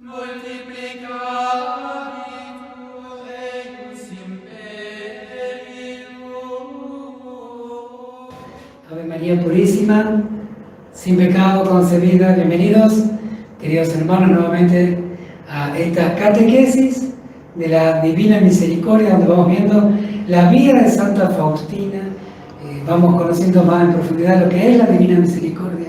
Ave María Purísima, sin pecado concebida. Bienvenidos, queridos hermanos, nuevamente a esta catequesis de la Divina Misericordia, donde vamos viendo la vida de Santa Faustina, vamos conociendo más en profundidad lo que es la Divina Misericordia,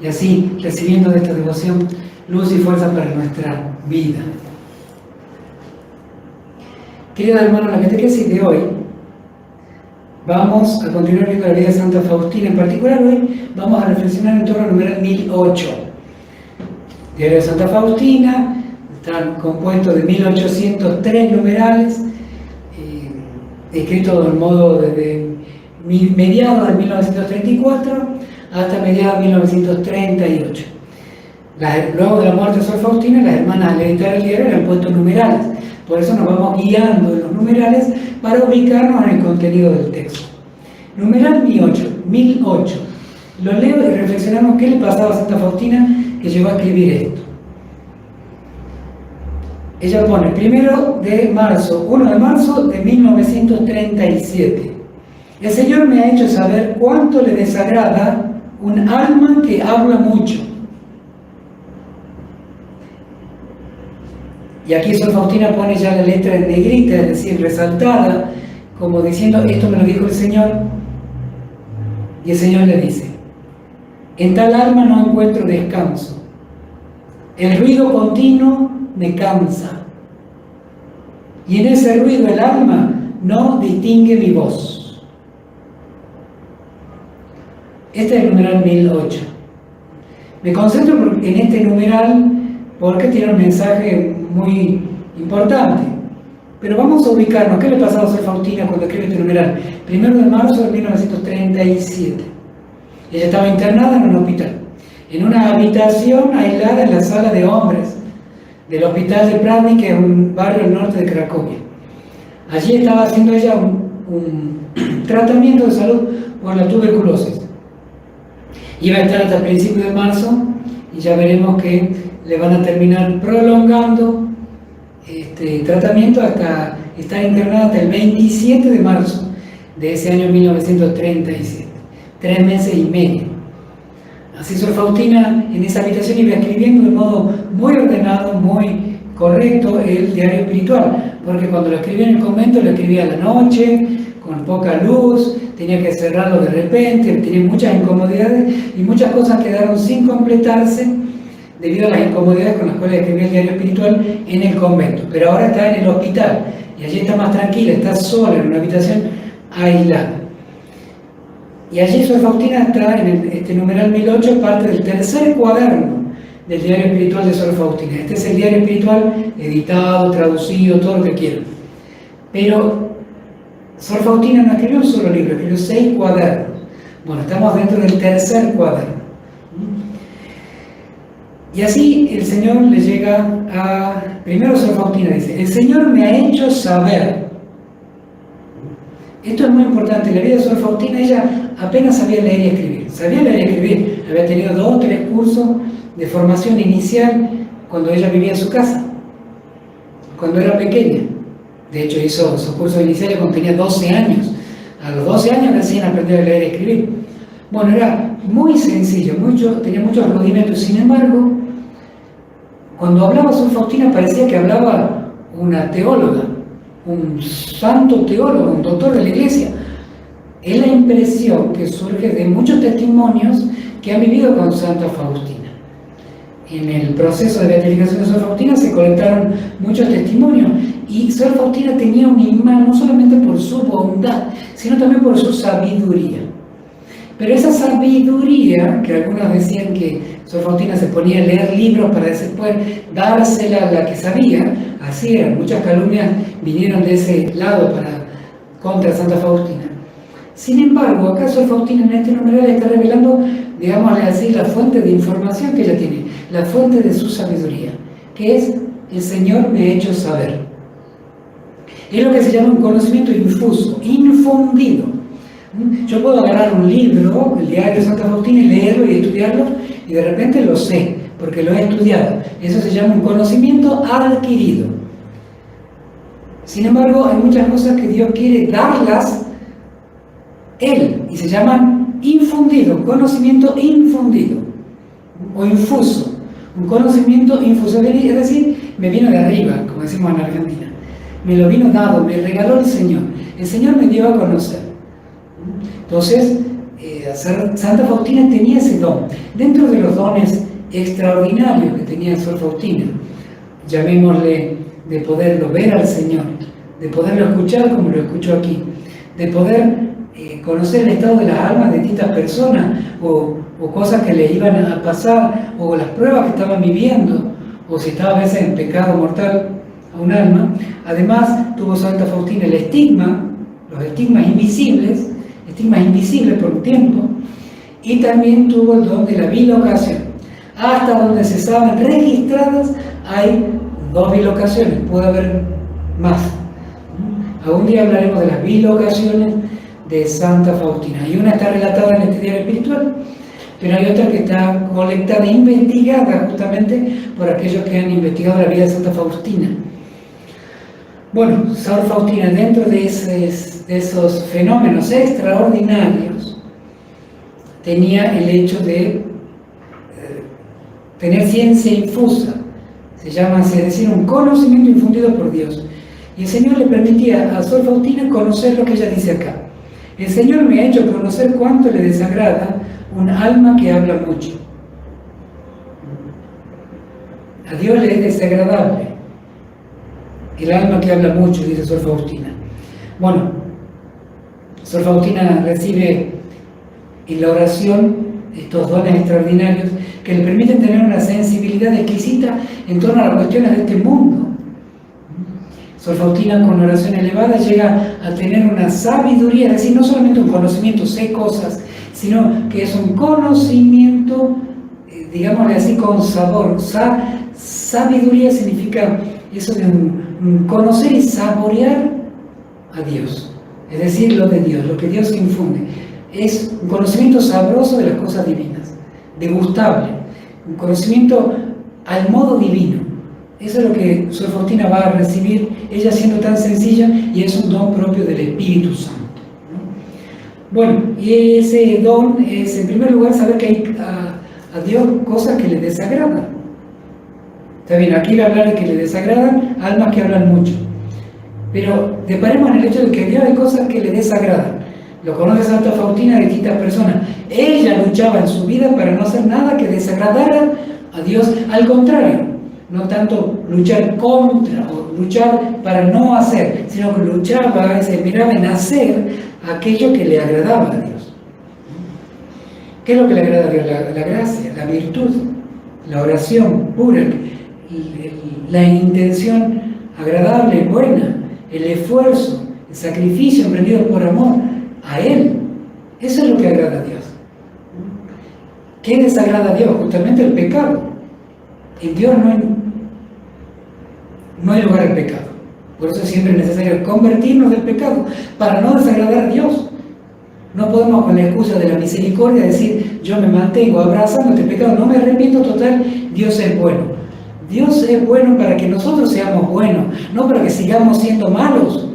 y así recibiendo de esta devoción luz y fuerza para nuestra vida. Queridos hermanos, la catequesis de hoy, vamos a continuar viendo la vida de Santa Faustina. En particular, hoy vamos a reflexionar en torno al numeral 1008. Diario de Santa Faustina, está compuesto de 1803 numerales, escrito de un modo desde mediados de 1934 hasta mediados de 1938. Luego de la muerte de Sor Faustina, las hermanas al editar el diario le han puesto numerales. Por eso nos vamos guiando en los numerales para ubicarnos en el contenido del texto. Numeral 1008. Lo leo y reflexionamos qué le pasaba a Santa Faustina que llegó a escribir esto. Ella pone 1 de marzo de 1937. El Señor me ha hecho saber cuánto le desagrada un alma que habla mucho. Y aquí Sor Faustina pone ya la letra en negrita, es decir, resaltada, como diciendo, esto me lo dijo el Señor. Y el Señor le dice, en tal alma no encuentro descanso. El ruido continuo me cansa. Y en ese ruido el alma no distingue mi voz. Este es el numeral 1008. Me concentro en este numeral porque tiene un mensaje muy importante. Pero vamos a ubicarnos. ¿Qué le pasaba a Sor Faustina cuando escribe este numeral? 1 de marzo de 1937. Ella estaba internada en un hospital, en una habitación aislada en la sala de hombres del hospital de Pradny, que es un barrio al norte de Cracovia. Allí estaba haciendo ella un tratamiento de salud por la tuberculosis. Iba a estar hasta principios de marzo y ya veremos que le van a terminar prolongando este tratamiento hasta estar internada hasta el 27 de marzo de ese año 1937. 3 meses y medio. Así Sor Faustina en esa habitación iba escribiendo de modo muy ordenado, muy correcto el diario espiritual, porque cuando lo escribía en el convento lo escribía a la noche, con poca luz, tenía que cerrarlo de repente, tenía muchas incomodidades y muchas cosas quedaron sin completarse debido a las incomodidades con las cuales escribía el diario espiritual en el convento. Pero ahora está en el hospital y allí está más tranquila, está sola en una habitación aislada. Y allí Sor Faustina está en este numeral 1008, parte del tercer cuaderno del diario espiritual de Sor Faustina. Este es el diario espiritual editado, traducido, todo lo que quieran. Pero Sor Faustina no escribió un solo libro, escribió 6 cuadernos. Bueno, estamos dentro del tercer cuaderno. Y así el Señor le llega a... Primero Sor Faustina dice, el Señor me ha hecho saber. Esto es muy importante. En la vida de Sor Faustina, ella apenas sabía leer y escribir. Sabía leer y escribir. Había tenido 2 o 3 cursos de formación inicial cuando ella vivía en su casa, cuando era pequeña. De hecho, hizo esos cursos iniciales cuando tenía 12 años. A los 12 años recién aprendió a leer y escribir. Bueno, era muy sencillo, tenía muchos rudimentos. Sin embargo, cuando hablaba Sor Faustina parecía que hablaba una teóloga, un santo teólogo, un doctor de la Iglesia. Es la impresión que surge de muchos testimonios que han vivido con Santa Faustina. En el proceso de beatificación de Sor Faustina se colectaron muchos testimonios y Sor Faustina tenía un imán no solamente por su bondad, sino también por su sabiduría. Pero esa sabiduría, que algunos decían que Sor Faustina se ponía a leer libros para después dársela a la que sabía, así eran, muchas calumnias vinieron de ese lado contra Santa Faustina. Sin embargo, acá Sor Faustina en este numeral está revelando, digámosle así, la fuente de información que ella tiene, la fuente de su sabiduría, que es el Señor me ha hecho saber. Es lo que se llama un conocimiento infuso, infundido. Yo puedo agarrar un libro, el diario de Santa Faustina, y leerlo y estudiarlo, y de repente lo sé, porque lo he estudiado. Eso se llama un conocimiento adquirido. Sin embargo, hay muchas cosas que Dios quiere darlas Él, y se llaman infundido, conocimiento infundido, o infuso, un conocimiento infuso, es decir, me vino de arriba, como decimos en Argentina, me lo vino dado, me regaló el Señor me dio a conocer. Entonces, Santa Faustina tenía ese don. Dentro de los dones extraordinarios que tenía Sor Faustina, llamémosle de poderlo ver al Señor, de poderlo escuchar como lo escucho aquí, de poder conocer el estado de las almas de distintas personas, o cosas que le iban a pasar, o las pruebas que estaban viviendo, o si estaba a veces en pecado mortal a un alma. Además, tuvo Santa Faustina el estigma, los estigmas invisibles por un tiempo, y también tuvo el don de la bilocación. Hasta donde se saben registradas, hay 2 bilocaciones, puede haber más. Algún día hablaremos de las bilocaciones de Santa Faustina. Y una está relatada en este diario espiritual, pero hay otra que está colectada e investigada justamente por aquellos que han investigado la vida de Santa Faustina. Bueno, Sor Faustina, dentro de esos fenómenos extraordinarios, tenía el hecho de tener ciencia infusa, se llama así, es decir, un conocimiento infundido por Dios. Y el Señor le permitía a Sor Faustina conocer lo que ella dice acá. El Señor me ha hecho conocer cuánto le desagrada un alma que habla mucho. A Dios le es desagradable el alma que habla mucho, dice Sor Faustina. Bueno, Sor Faustina recibe en la oración estos dones extraordinarios que le permiten tener una sensibilidad exquisita en torno a las cuestiones de este mundo. Sor Faustina, con oración elevada, llega a tener una sabiduría, es decir, no solamente un conocimiento, sé cosas, sino que es un conocimiento, digámosle así, con sabor. Sabiduría significa eso de un conocer y saborear a Dios, es decir, lo de Dios, lo que Dios infunde. Es un conocimiento sabroso de las cosas divinas, degustable, un conocimiento al modo divino. Eso es lo que Sor Faustina va a recibir, ella siendo tan sencilla, y es un don propio del Espíritu Santo, ¿no? Bueno, y ese don es, en primer lugar, saber que hay a Dios cosas que le desagradan. Está bien, aquí va a hablar de que le desagradan almas que hablan mucho, pero deparemos en el hecho de que a Dios hay cosas que le desagradan. Lo conoce Santa Faustina de distintas personas. Ella luchaba en su vida para no hacer nada que desagradara a Dios, al contrario. No tanto luchar contra o luchar para no hacer, sino que luchaba, se miraba en hacer aquello que le agradaba a Dios. ¿Qué es lo que le agrada a Dios? La gracia, la virtud, la oración pura, la intención agradable, buena, el esfuerzo, el sacrificio emprendido por amor a Él. Eso es lo que agrada a Dios. ¿Qué desagrada a Dios? Justamente el pecado. En Dios no hay lugar al pecado. Por eso siempre es necesario convertirnos del pecado para no desagradar a Dios. No podemos, con la excusa de la misericordia, decir: yo me mantengo abrazando este pecado, no me arrepiento, total, Dios es bueno. Dios es bueno para que nosotros seamos buenos, no para que sigamos siendo malos,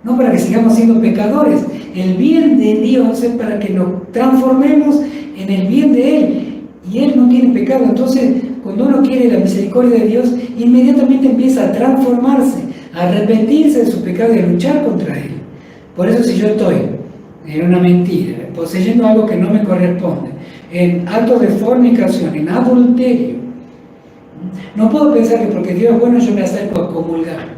no para que sigamos siendo pecadores. El bien de Dios es para que nos transformemos en el bien de Él, y Él no tiene pecado. Entonces, cuando uno quiere la misericordia de Dios, inmediatamente empieza a transformarse, a arrepentirse de su pecado y a luchar contra Él. Por eso, si yo estoy en una mentira, poseyendo algo que no me corresponde, en actos de fornicación, en adulterio, no puedo pensar que porque Dios es bueno yo me acerco a comulgar.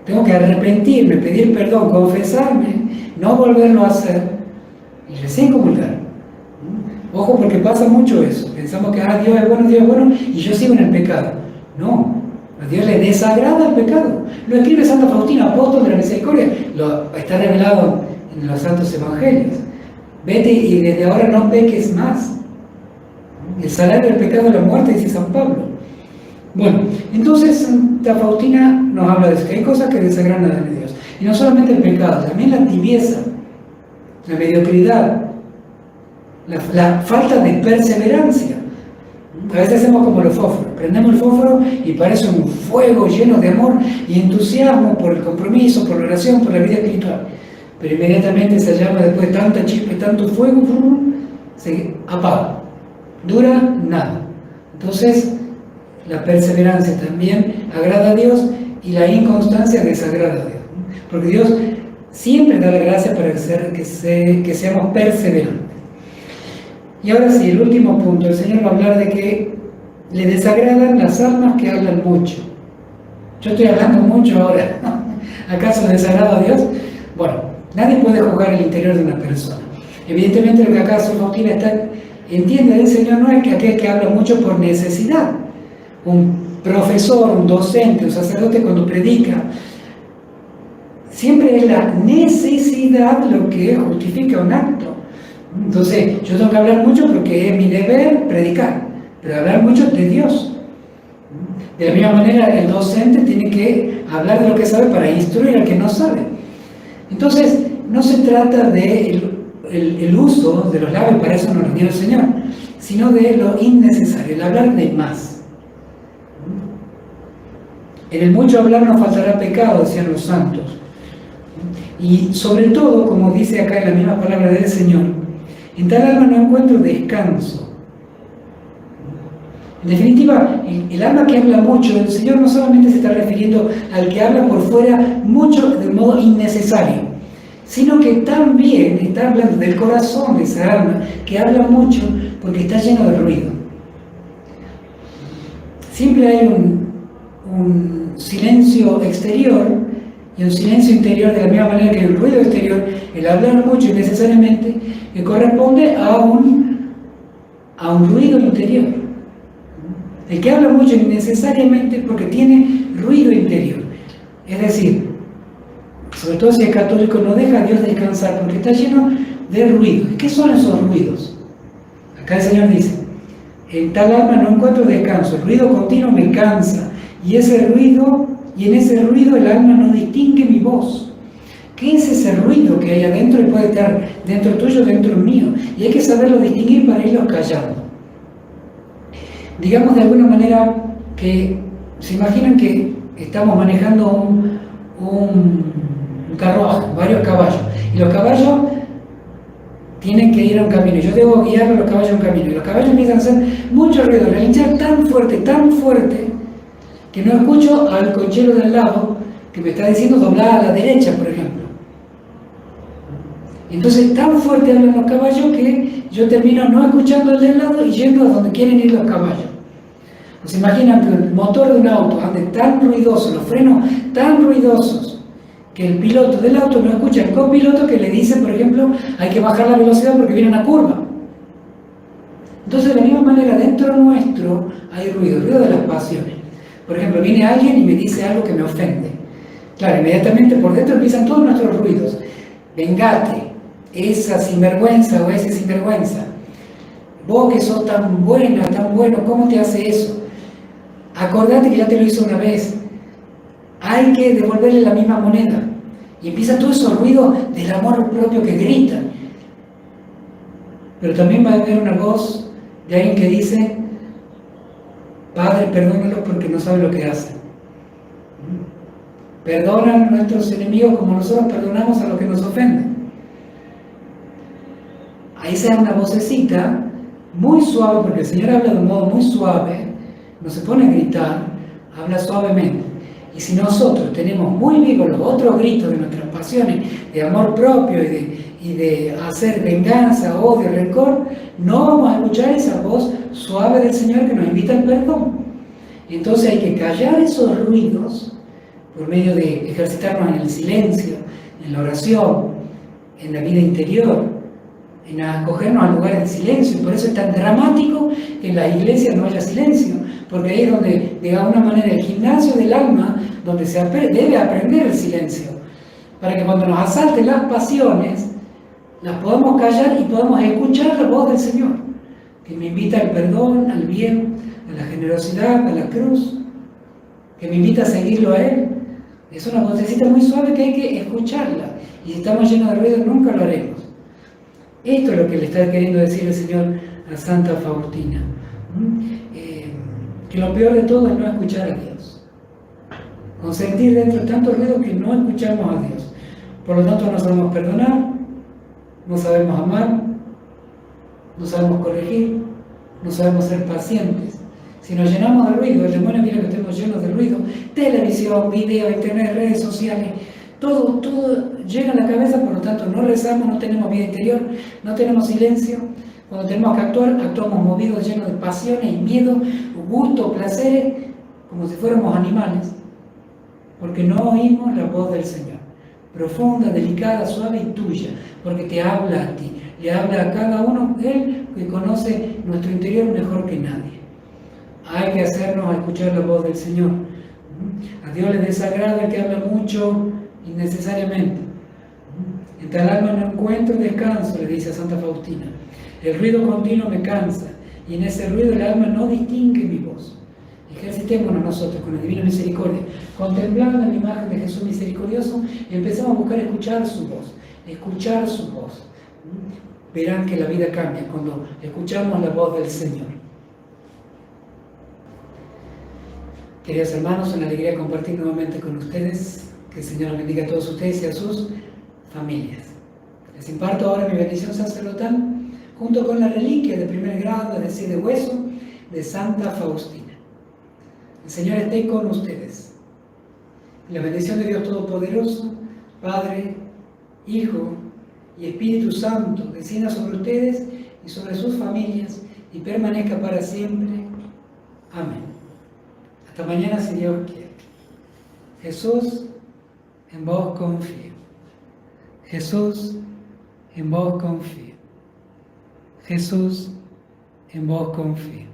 Tengo que arrepentirme, pedir perdón, confesarme, no volverlo a hacer y recién comulgar. Ojo, porque pasa mucho eso. Pensamos que Dios es bueno, y yo sigo en el pecado. No, a Dios le desagrada el pecado. Lo escribe Santa Faustina, apóstol de la misericordia. Está revelado en los santos evangelios. Vete y desde ahora no peques más. El salario del pecado es la muerte, dice San Pablo. Bueno, entonces Santa Faustina nos habla de eso, que hay cosas que desagradan a Dios. Y no solamente el pecado, también la tibieza, la mediocridad, la falta de perseverancia. A veces hacemos como los fósforos, prendemos el fósforo y parece un fuego lleno de amor y entusiasmo por el compromiso, por la oración, por la vida espiritual. Pero inmediatamente esa llama, después de tanta chispa y tanto fuego, se apaga. Dura nada. Entonces, la perseverancia también agrada a Dios y la inconstancia desagrada a Dios. Porque Dios siempre da la gracia para que seamos perseverantes. Y ahora sí, el último punto, el Señor va a hablar de que le desagradan las almas que hablan mucho. Yo estoy hablando mucho ahora, ¿no? ¿Acaso le desagrada a Dios? Bueno, nadie puede juzgar el interior de una persona. Evidentemente lo que acá Sor Faustina entiende del Señor no es que aquel que habla mucho por necesidad. Un profesor, un docente, un sacerdote cuando predica, siempre es la necesidad lo que justifica un acto. Entonces, yo tengo que hablar mucho porque es mi deber predicar, pero hablar mucho de Dios. De la misma manera, el docente tiene que hablar de lo que sabe para instruir al que no sabe. Entonces, no se trata de el uso de los labios, para eso nos lo dio el Señor, sino de lo innecesario, el hablar de más. En el mucho hablar no faltará pecado, decían los santos. Y sobre todo, como dice acá en la misma palabra del Señor, en tal alma no encuentro descanso. En definitiva, el alma que habla mucho, el Señor no solamente se está refiriendo al que habla por fuera mucho de modo innecesario, sino que también está hablando del corazón de esa alma que habla mucho porque está lleno de ruido. Siempre hay un silencio exterior y un silencio interior, de la misma manera que el ruido exterior, el hablar mucho innecesariamente, que corresponde a un ruido interior. El que habla mucho innecesariamente porque tiene ruido interior. Es decir, sobre todo si es católico, no deja a Dios descansar porque está lleno de ruido. ¿Qué son esos ruidos? Acá el Señor dice, en tal alma no encuentro descanso, el ruido continuo me cansa, y en ese ruido el alma no distingue mi voz. ¿Qué es ese ruido que hay adentro y puede estar dentro tuyo, dentro mío? Y hay que saberlo distinguir para irlo callando. Digamos de alguna manera que se imaginan que estamos manejando un carruaje, varios caballos, y los caballos tienen que ir a un camino, y yo debo guiar a los caballos a un camino, y los caballos empiezan a hacer mucho ruido, relinchar tan fuerte, que no escucho al cochero del lado que me está diciendo doblar a la derecha, por ejemplo. Entonces tan fuerte hablan los caballos que yo termino no escuchando al del lado y yendo a donde quieren ir los caballos. Pues imaginan que el motor de un auto ande tan ruidoso, los frenos tan ruidosos, que el piloto del auto no escucha al copiloto que le dice, por ejemplo, hay que bajar la velocidad porque viene una curva. Entonces, de la misma manera, dentro nuestro hay ruido de las pasiones. Por ejemplo, viene alguien y me dice algo que me ofende. Claro, inmediatamente por dentro empiezan todos nuestros ruidos. Vengate, esa sinvergüenza o ese sinvergüenza. Vos que sos tan buena, tan bueno, ¿cómo te hace eso? Acordate que ya te lo hizo una vez. Hay que devolverle la misma moneda. Y empieza todo ese ruido del amor propio que grita. Pero también va a haber una voz de alguien que dice, Padre, perdónalos porque no saben lo que hacen. Perdona a nuestros enemigos como nosotros perdonamos a los que nos ofenden. Ahí se da una vocecita muy suave, porque el Señor habla de un modo muy suave, no se pone a gritar, habla suavemente. Y si nosotros tenemos muy vivos los otros gritos de nuestras pasiones, de amor propio y de hacer venganza, odio, rencor, no vamos a escuchar esa voz suave del Señor que nos invita al perdón. Entonces hay que callar esos ruidos por medio de ejercitarnos en el silencio, en la oración, en la vida interior, en acogernos a lugares de silencio. Por eso es tan dramático que en las iglesias no haya silencio, porque ahí es donde, de alguna manera, el gimnasio del alma, donde se debe aprender el silencio, para que cuando nos asalten las pasiones, las podamos callar y podamos escuchar la voz del Señor, que me invita al perdón, al bien, a la generosidad, a la cruz, que me invita a seguirlo a Él. Es una vocecita muy suave que hay que escucharla, y si estamos llenos de ruido nunca lo haremos. Esto es lo que le está queriendo decir el Señor a Santa Faustina. Que lo peor de todo es no escuchar a Dios. Con sentir dentro tanto ruido que no escuchamos a Dios. Por lo tanto, no sabemos perdonar, no sabemos amar, no sabemos corregir, no sabemos ser pacientes. Si nos llenamos de ruido, el demonio quiere que estemos llenos de ruido, televisión, video, internet, redes sociales, todo llega a la cabeza, por lo tanto no rezamos, no tenemos vida interior, no tenemos silencio. Cuando tenemos que actuar, actuamos movidos, llenos de pasiones y miedo, gusto, placeres, como si fuéramos animales, porque no oímos la voz del Señor, profunda, delicada, suave y tuya, porque te habla a ti, le habla a cada uno, Él que conoce nuestro interior mejor que nadie. Hay que hacernos escuchar la voz del Señor. A Dios le desagrada el que habla mucho innecesariamente. En tal alma no encuentro descanso, le dice a Santa Faustina. El ruido continuo me cansa, y en ese ruido el alma no distingue mi voz. Ejercitémonos nosotros con la divina misericordia, contemplando la imagen de Jesús misericordioso, y empezamos a buscar escuchar su voz, escuchar su voz. Verán que la vida cambia cuando escuchamos la voz del Señor. Queridos hermanos, una alegría compartir nuevamente con ustedes. Que el Señor los bendiga a todos ustedes y a sus familias. Les imparto ahora mi bendición sacerdotal junto con la reliquia de primer grado, es decir, de hueso, de Santa Faustina. El Señor esté con ustedes. La bendición de Dios Todopoderoso, Padre, Hijo y Espíritu Santo, descienda sobre ustedes y sobre sus familias y permanezca para siempre. Amén. Hasta mañana, si Dios quiere. Jesús, en vos confío. Jesús, en vos confío. Jesús, en vos confío.